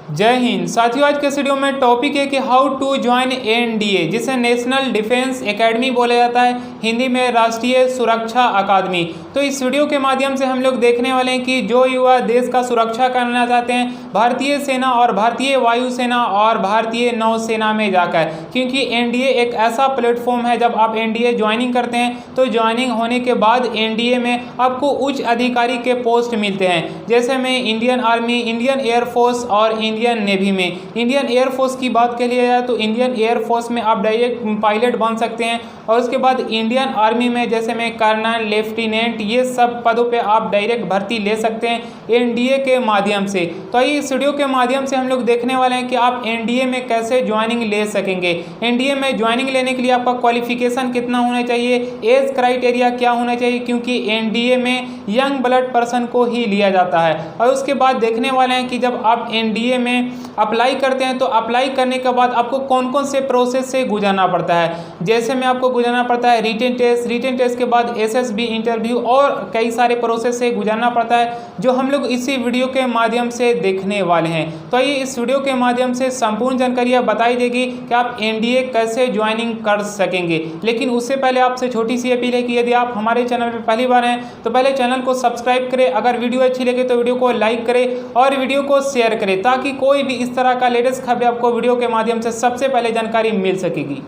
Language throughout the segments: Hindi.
जय हिंद साथियों, आज के इस वीडियो में टॉपिक है कि हाउ टू ज्वाइन एनडीए, जिसे नेशनल डिफेंस एकेडमी बोला जाता है, हिंदी में राष्ट्रीय सुरक्षा अकादमी। तो इस वीडियो के माध्यम से हम लोग देखने वाले हैं कि जो युवा देश का सुरक्षा करना चाहते हैं भारतीय सेना और भारतीय वायुसेना और भारतीय नौसेना में जाकर, क्योंकि एनडीए एक ऐसा प्लेटफॉर्म है, जब आप एनडीए ज्वाइनिंग करते हैं तो ज्वाइनिंग होने के बाद एनडीए में आपको उच्च अधिकारी के पोस्ट मिलते हैं, जैसे में इंडियन आर्मी, इंडियन एयरफोर्स और इंडियन नेवी में। इंडियन एयरफोर्स की बात कर लिया जाए तो इंडियन एयरफोर्स में आप डायरेक्ट पायलट बन सकते हैं, और उसके बाद इंडियन आर्मी में जैसे में कर्नल, लेफ्टिनेंट, ये सब पदों पे आप डायरेक्ट भर्ती ले सकते हैं एनडीए के माध्यम से। तो इस वीडियो के माध्यम से हम लोग देखने वाले हैं कि आप एनडीए में कैसे ज्वाइनिंग ले सकेंगे। एनडीए में ज्वाइनिंग लेने के लिए आपका क्वालिफिकेशन कितना होना चाहिए, एज क्राइटेरिया क्या होना चाहिए, क्योंकि एनडीए में यंग ब्लड पर्सन को ही लिया जाता है। और उसके बाद देखने वाले हैं कि जब आप एनडीए में अप्लाई करते हैं तो अप्लाई करने के बाद आपको कौन कौन से प्रोसेस से गुजरना पड़ता है। जैसे में आपको गुजरना पड़ता है रिटन टेस्ट के बाद एसएसबी इंटरव्यू और कई सारे प्रोसेस से गुजरना पड़ता है, जो हम लोग इसी वीडियो के माध्यम से देखने वाले हैं। तो ये इस वीडियो के माध्यम से संपूर्ण जानकारी बताई जाएगी कि आप एनडीए कैसे ज्वाइनिंग कर सकेंगे। लेकिन उससे पहले आपसे छोटी सी अपील है कि यदि आप हमारे चैनल पर पहली बार हैं तो पहले चैनल को सब्सक्राइब करें, अगर वीडियो अच्छी लगे तो वीडियो को लाइक करें और वीडियो को शेयर करें, ताकि कोई भी इस तरह का लेटेस्ट खबर आपको वीडियो के माध्यम से सबसे पहले जानकारी मिल सकेगी।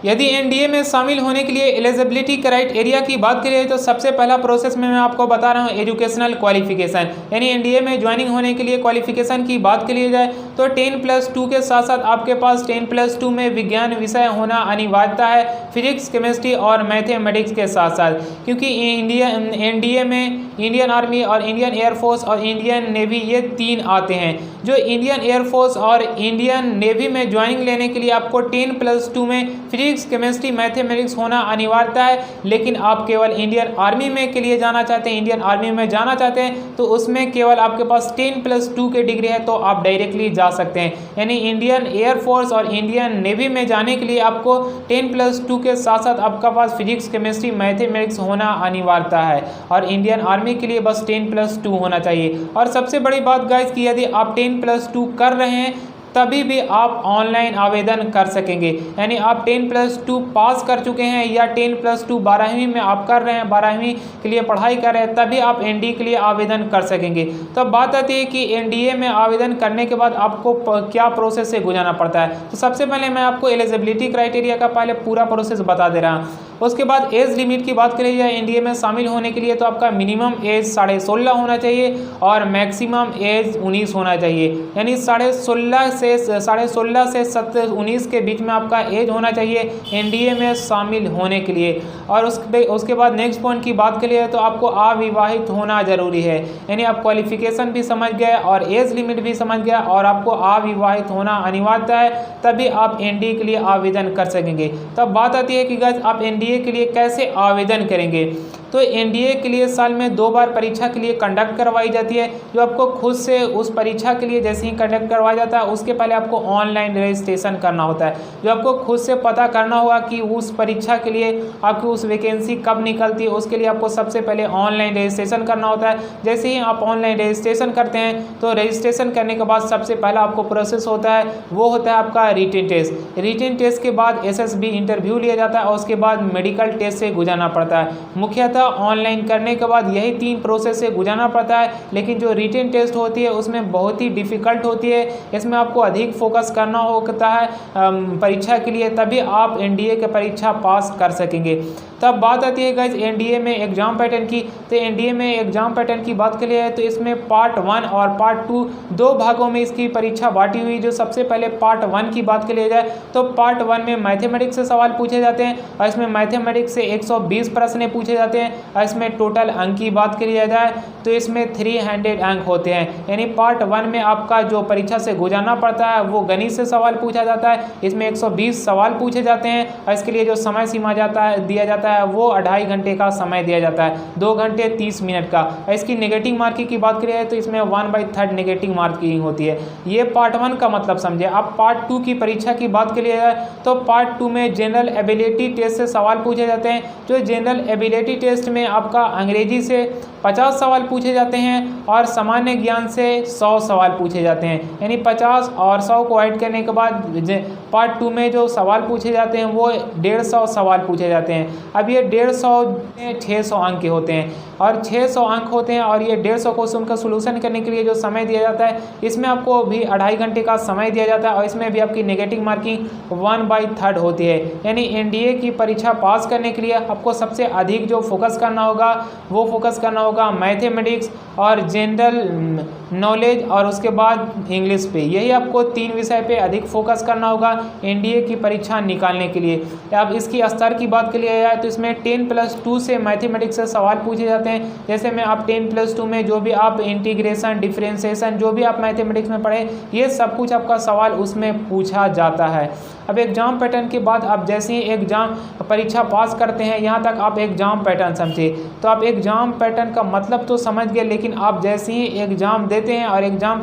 यदि एनडीए में शामिल होने के लिए एलिजिबिलिटी क्राइटेरिया की बात करें तो सबसे पहला प्रोसेस में मैं आपको बता रहा हूं एजुकेशनल क्वालिफिकेशन, यानी एनडीए में ज्वाइनिंग होने के लिए क्वालिफिकेशन की बात करी जाए तो 10+2 के साथ साथ आपके पास 10+2 में विज्ञान विषय होना अनिवार्यता है, फिजिक्स, केमिस्ट्री और मैथमेटिक्स के साथ साथ, क्योंकि एनडीए में इंडियन आर्मी और इंडियन एयरफोर्स और इंडियन नेवी ये तीन आते हैं। जो इंडियन एयरफोर्स और इंडियन नेवी में ज्वाइनिंग लेने के लिए आपको 10+2 में फिजिक्स, केमिस्ट्री, मैथमेटिक्स होना अनिवार्यता है। लेकिन आप केवल इंडियन आर्मी में के लिए जाना चाहते हैं, इंडियन आर्मी में जाना चाहते हैं तो उसमें केवल आपके पास 10+2 के डिग्री है, तो आप डायरेक्टली जा सकते हैं। यानी इंडियन एयरफोर्स और इंडियन नेवी में जाने के लिए आपको 10+2 के साथ साथ आपका पास फिजिक्स, केमिस्ट्री, मैथमेटिक्स होना अनिवार्यता है, और इंडियन आर्मी के लिए बस 10+2 होना चाहिए। और सबसे बड़ी बात गाइस कि यदि आप 10+2 कर रहे हैं तभी भी आप ऑनलाइन आवेदन कर सकेंगे, यानी आप 10+2 पास कर चुके हैं या 10+2 12वीं में आप कर रहे हैं, 12वीं के लिए पढ़ाई कर रहे हैं, तभी आप एनडीए के लिए आवेदन कर सकेंगे। तो अब बात आती है कि एनडीए में आवेदन करने के बाद आपको क्या प्रोसेस से गुजरना पड़ता है। तो सबसे पहले मैं आपको एलिजिबिलिटी क्राइटेरिया का पहले पूरा प्रोसेस बता दे रहा हूँ। उसके बाद एज लिमिट की बात करी जाए एनडीए में शामिल होने के लिए तो आपका मिनिमम एज 16.5 होना चाहिए और मैक्सिमम एज 19 होना चाहिए, यानी 16.5 से 19 के बीच में आपका एज होना चाहिए एनडीए में शामिल होने के लिए। और उसके बाद नेक्स्ट पॉइंट की बात के लिए तो आपको अविवाहित होना जरूरी है, यानी आप क्वालिफिकेशन भी समझ गए और एज लिमिट भी समझ गया और आपको अविवाहित होना अनिवार्य है, तभी आप एनडीए के लिए आवेदन कर सकेंगे। तब बात आती है कि गाइस आप एनडीए के लिए कैसे आवेदन करेंगे। तो एनडीए के लिए साल में 2 बार परीक्षा के लिए कंडक्ट करवाई जाती है, जो आपको खुद से उस परीक्षा के लिए जैसे ही कंडक्ट करवाया जाता है उसके पहले आपको ऑनलाइन रजिस्ट्रेशन करना होता है, जो आपको खुद से पता करना होगा कि उस परीक्षा के लिए आपकी उस वैकेंसी कब निकलती है। उसके लिए आपको सबसे पहले ऑनलाइन रजिस्ट्रेशन करना होता है। जैसे ही आप ऑनलाइन रजिस्ट्रेशन करते हैं तो रजिस्ट्रेशन करने के बाद सबसे पहला आपको प्रोसेस होता है वो होता है आपका रिटन टेस्ट। रिटन टेस्ट के बाद एसएसबी इंटरव्यू लिया जाता है और उसके बाद मेडिकल टेस्ट से गुजरना पड़ता है। मुख्यतः ऑनलाइन करने के बाद यही 3 प्रोसेस से गुजरना पड़ता है, लेकिन जो रिटन टेस्ट होती है उसमें बहुत ही डिफ़िकल्ट होती है, इसमें आपको अधिक फोकस करना होता है परीक्षा के लिए, तभी आप एनडीए की परीक्षा पास कर सकेंगे। तब बात आती है गाइस एनडीए में एग्जाम पैटर्न की। तो एनडीए में एग्जाम पैटर्न की बात के लिए तो इसमें पार्ट 1 और पार्ट 2 2 भागों में इसकी परीक्षा बांटी हुई। जो सबसे पहले पार्ट 1 की बात के लिए जाए तो पार्ट 1 में मैथमेटिक्स से सवाल पूछे जाते हैं और इसमें मैथमेटिक्स से 120 प्रश्न पूछे जाते हैं। और इसमें टोटल अंक की बात की जाए तो इसमें 300 अंक होते हैं, यानी पार्ट 1 में आपका जो परीक्षा से गुजरना पड़ता है वो गणित से सवाल पूछा जाता है। इसमें 120 सवाल पूछे जाते हैं और इसके लिए जो समय सीमा दिया जाता है है वो 2.5 घंटे का समय दिया जाता है, 2 घंटे 30 मिनट का। इसकी नेगेटिव मार्किंग की बात करें तो इसमें 1/3 नेगेटिव मार्किंग होती है। ये पार्ट 1 का मतलब समझे। अब पार्ट 2 की परीक्षा की बात के लिए तो पार्ट 2 में जनरल एबिलिटी टेस्ट से सवाल पूछे जाते हैं। जो जनरल एबिलिटी टेस्ट में आपका अंग्रेजी से 50 सवाल पूछे जाते हैं और सामान्य ज्ञान से 100 सवाल पूछे जाते हैं, यानी 50 और 100 को ऐड करने के बाद पार्ट 2 में जो सवाल पूछे जाते हैं वो 150 सवाल पूछे जाते हैं। अब ये 150 में 600 अंक के होते हैं और 600 अंक होते हैं और ये 150 क्वेश्चन का सोल्यूशन करने के लिए जो समय दिया जाता है इसमें आपको भी 2.5 घंटे का समय दिया जाता है और इसमें भी आपकी नेगेटिव मार्किंग 1/3 होती है। यानी एनडीए की परीक्षा पास करने के लिए आपको सबसे अधिक जो फोकस करना होगा वो फोकस करना होगा मैथमेटिक्स और जनरल नॉलेज और उसके बाद इंग्लिश पे। यही आपको 3 विषय पे अधिक फोकस करना होगा एनडीए की परीक्षा निकालने के लिए। अब इसकी स्तर की बात के लिए आए तो इसमें 10+2 से मैथमेटिक्स से सवाल पूछे जाते हैं। जैसे में आप 10+2 में जो भी आप इंटीग्रेशन, डिफरेंशिएशन जो भी आप मैथमेटिक्स में पढ़े ये सब कुछ आपका सवाल उसमें पूछा जाता है। अब एग्जाम पैटर्न के बाद आप जैसे ही एग्जाम परीक्षा पास करते हैं यहाँ तक आप एग्जाम पैटर्न समझे। तो आप एग्जाम पैटर्न का मतलब तो समझ गए, लेकिन आप जैसे ही एग्जाम देते हैं और एग्जाम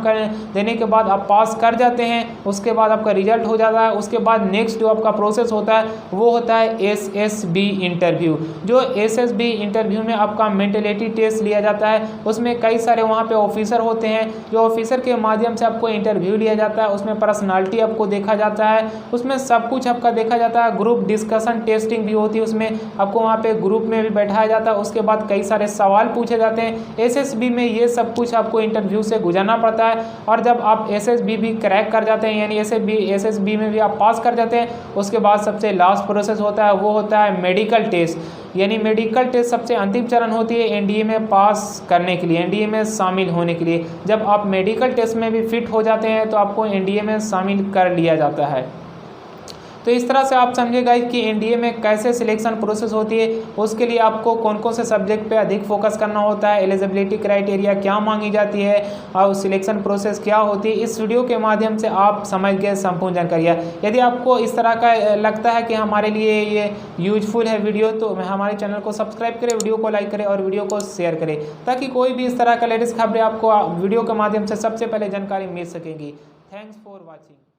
देने के बाद आप पास कर जाते हैं उसके बाद आपका रिजल्ट हो जाता है। उसके बाद नेक्स्ट जो आपका प्रोसेस होता है वो होता है एसएसबी इंटरव्यू। जो एसएसबी इंटरव्यू में आपका मेंटलिटी टेस्ट लिया जाता है। उसमें कई सारे वहाँ पे ऑफिसर होते हैं, जो ऑफिसर के माध्यम से आपको इंटरव्यू लिया जाता है। उसमें पर्सनालिटी आपको देखा जाता है, उसमें सब कुछ आपका देखा जाता है। ग्रुप डिस्कशन टेस्टिंग भी होती है, उसमें आपको वहाँ पे ग्रुप में भी बैठाया जाता है। उसके बाद कई सारे सवाल पूछे जाते हैं। एसएसबी में ये सब कुछ आपको इंटरव्यू से गुजरना पड़ता है और जब आप एसएसबी भी क्रैक कर जाते हैं यानी एसएसबी में भी आप पास कर जाते हैं उसके बाद सबसे लास्ट प्रोसेस होता है वो होता है मेडिकल टेस्ट। यानी मेडिकल टेस्ट सबसे अंतिम चरण होती है एनडीए में पास करने के लिए, एनडीए में शामिल होने के लिए। जब आप मेडिकल टेस्ट में भी फिट हो जाते हैं तो आपको एनडीए में शामिल कर लिया जाता है। तो इस तरह से आप समझिएगा कि एनडीए में कैसे सिलेक्शन प्रोसेस होती है, उसके लिए आपको कौन कौन से सब्जेक्ट पे अधिक फोकस करना होता है, एलिजिबिलिटी क्राइटेरिया क्या मांगी जाती है और सिलेक्शन प्रोसेस क्या होती है। इस वीडियो के माध्यम से आप समझ गए संपूर्ण जानकारी। यदि आपको इस तरह का लगता है कि हमारे लिए ये यूजफुल है वीडियो तो हमारे चैनल को सब्सक्राइब करें, वीडियो को लाइक करें और वीडियो को शेयर करें ताकि कोई भी इस तरह का लेटेस्ट खबरें आपको वीडियो के माध्यम से सबसे पहले जानकारी मिल सकेगी। Thanks for watching.